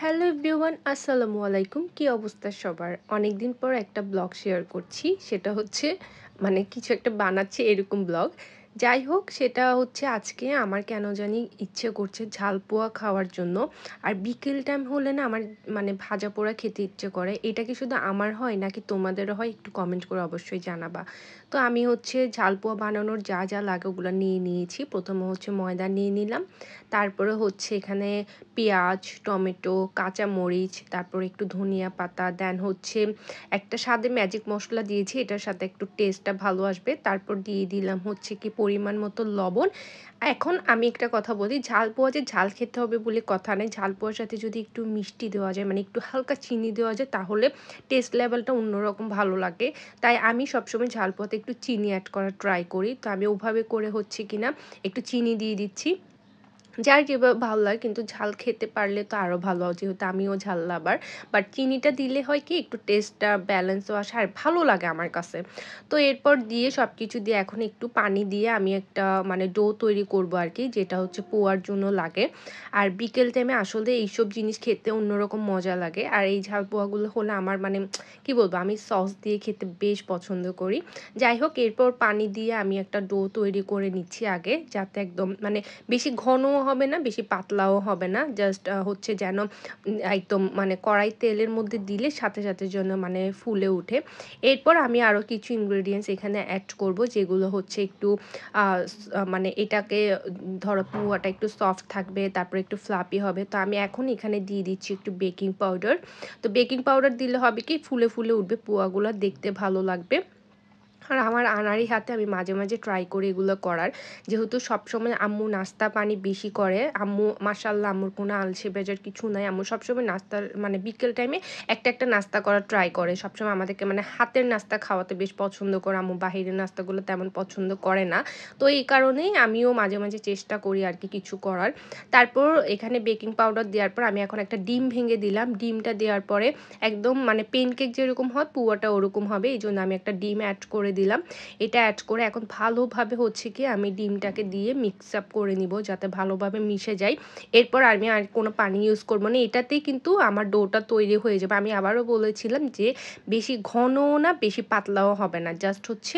Hello everyone, আসসালামু আলাইকুম। কি অবস্থা সবার? অনেকদিন পর একটা ব্লগ শেয়ার করছি। সেটা হচ্ছে কিছু একটা বানাচ্ছি এরকম ব্লগ। যাই হোক, সেটা হচ্ছে আজকে আমার কেন জানি ইচ্ছে করছে ঝাল পোহা খাওয়ার জন্য। আর বিকেল টাইম হলে না আমার ভাজা পোড়া খেতে ইচ্ছে করে। এটা কি শুধু আমার হয় নাকি তোমাদেরও হয়? একটু কমেন্ট করে অবশ্যই জানাবা। তো আমি হচ্ছে ঝাল পোহা বানানোর যা যা লাগে ওগুলো নিয়ে নিয়েছি। প্রথমে হচ্ছে ময়দা নিয়ে নিলাম। তারপরে হচ্ছে এখানে পেঁয়াজ, টমেটো, কাঁচামরিচ, তারপর একটু ধনিয়া পাতা, দেন হচ্ছে একটা স্বাদে ম্যাজিক মশলা দিয়েছি, এটার সাথে একটু টেস্টটা ভালো আসবে। তারপর দিয়ে দিলাম হচ্ছে কি পরিমাণ মতো লবণ। এখন আমি একটা কথা বলি, ঝাল পোহা যে ঝাল খেতে হবে বলে কথা নেই। ঝাল পোহার সাথে যদি একটু মিষ্টি দেওয়া যায়, একটু হালকা চিনি দেওয়া যায়, তাহলে টেস্ট লেভেলটা অন্যরকম ভালো লাগে। তাই আমি সবসময় ঝাল পোহাতে একটু চিনি অ্যাড করার ট্রাই করি। তো আমি ওভাবে করে হচ্ছে কিনা একটু চিনি দিয়ে দিচ্ছি। যার যেভাবে ভালো লাগে, কিন্তু ঝাল খেতে পারলে তো আরও ভালো, যেহেতু আমিও ঝাল লাভার। বাট চিনিটা দিলে হয় কি একটু টেস্টটা ব্যালেন্সও আসে আর ভালো লাগে আমার কাছে। তো এরপর দিয়ে সব কিছু দিয়ে এখন একটু পানি দিয়ে আমি একটা ডো তৈরি করব আর কি, যেটা হচ্ছে পোয়ার জন্য লাগে। আর বিকেল টাইমে আসলে এইসব জিনিস খেতে অন্যরকম মজা লাগে। আর এই ঝাল পোয়াগুলো হলে আমার কি বলবো, আমি সস দিয়ে খেতে বেশ পছন্দ করি। যাই হোক, এরপর পানি দিয়ে আমি একটা ডো তৈরি করে নিচ্ছি আগে, যাতে একদম বেশি ঘনও হবে না, বেশি পাতলাও হবে না, জাস্ট হচ্ছে যেন একদম কড়াই তেলের মধ্যে দিলে সাথে সাথে যেন ফুলে উঠে। এরপর আমি আরও কিছু ইনগ্রেডিয়েন্টস এখানে অ্যাড করব, যেগুলো হচ্ছে একটু এটাকে ধরো পুয়াটা একটু সফট থাকবে, তারপর একটু ফ্লাপি হবে। তো আমি এখন এখানে দিয়ে দিচ্ছি একটু বেকিং পাউডার। তো বেকিং পাউডার দিলে হবে কি ফুলে ফুলে উঠবে, পোয়াগুলো দেখতে ভালো লাগবে। আর আমার আনাড়ি হাতে আমি মাঝে মাঝে ট্রাই করি এগুলো করার, যেহেতু সবসময় আম্মু নাস্তা পানি বেশি করে। আম্মু মাশাল্লাহ, আম্মুর কোনো আলসে বেজার কিছু নাই। আম্মু সবসময় নাস্তার বিকেল টাইমে একটা একটা নাস্তা করার ট্রাই করে। সবসময় আমাদেরকে হাতের নাস্তা খাওয়াতে বেশ পছন্দ করে। আম্মু বাহিরের নাস্তাগুলো তেমন পছন্দ করে না। তো এই কারণেই আমিও মাঝে মাঝে চেষ্টা করি আর কি কিছু করার। তারপর এখানে বেকিং পাউডার দেওয়ার পর আমি এখন একটা ডিম ভেঙে দিলাম। ডিমটা দেওয়ার পরে একদম পেনকেক যেরকম হয় পুয়াটা ওরকম হবে, এই জন্য আমি একটা ডিম অ্যাড করে দিলাম। এটা অ্যাড করে এখন ভালোভাবে হচ্ছে কি আমি ডিমটাকে দিয়ে মিক্স আপ করে নিব, যাতে ভালোভাবে মিশে যায়। এরপর আমি আর কোনো পানি ইউজ করবো না, এটাতেই কিন্তু আমার ডোটা তৈরি হয়ে যাবে। আমি আবারও বলেছিলাম যে বেশি ঘনও না বেশি পাতলাও হবে না, জাস্ট হচ্ছে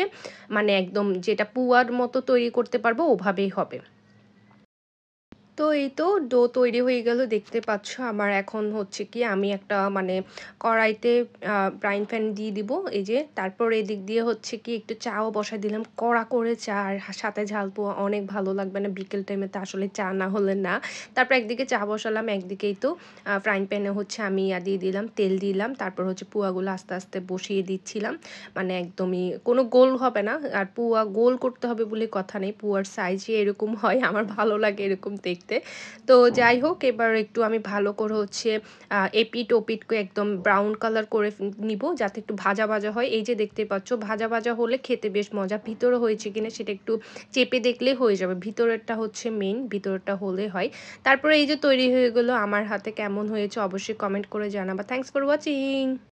একদম যেটা পুয়ার মতো তৈরি করতে পারবো ওভাবেই হবে। তো এই তো ডো তৈরি হয়ে গেল, দেখতে পাচ্ছ। আমার এখন হচ্ছে কি আমি একটা কড়াইতে ফ্রাইং প্যান দিয়ে দিব, এই যে। তারপর এদিক দিয়ে হচ্ছে কি একটু চাও বসা দিলাম, কড়া করে চা, আর সাথে ঝাল পোহা অনেক ভালো লাগবে না বিকেল টাইমে, তো আসলে চা না হলে না। তারপর একদিকে চা বসালাম, একদিকেই তো ফ্রাইং প্যানে হচ্ছে আমি দিয়ে দিলাম, তেল দিলাম। তারপর হচ্ছে পোয়াগুলো আস্তে আস্তে বসিয়ে দিচ্ছিলাম। একদমই কোনো গোল হবে না, আর পুয়া গোল করতে হবে বলে কথা নেই, পুয়ার সাইজই এরকম হয়, আমার ভালো লাগে এরকম দেখতে। তো যাই হোক, এবার একটু আমি ভালো করে হচ্ছে এপিট ওপিটকে একদম ব্রাউন কালার করে নিব, যাতে একটু ভাজা ভাজা হয়। এই যে দেখতে পাচ্ছ, ভাজা ভাজা হলে খেতে বেশ মজা। ভিতরে হয়েছে কিনা সেটা একটু চেপে দেখলেই হয়ে যাবে, ভিতরেরটা হচ্ছে মেইন, ভিতরেরটা হলে হয়। তারপরে এই যে তৈরি হয়ে গেলো, আমার হাতে কেমন হয়েছে অবশ্যই কমেন্ট করে জানাবা। Thanks for watching.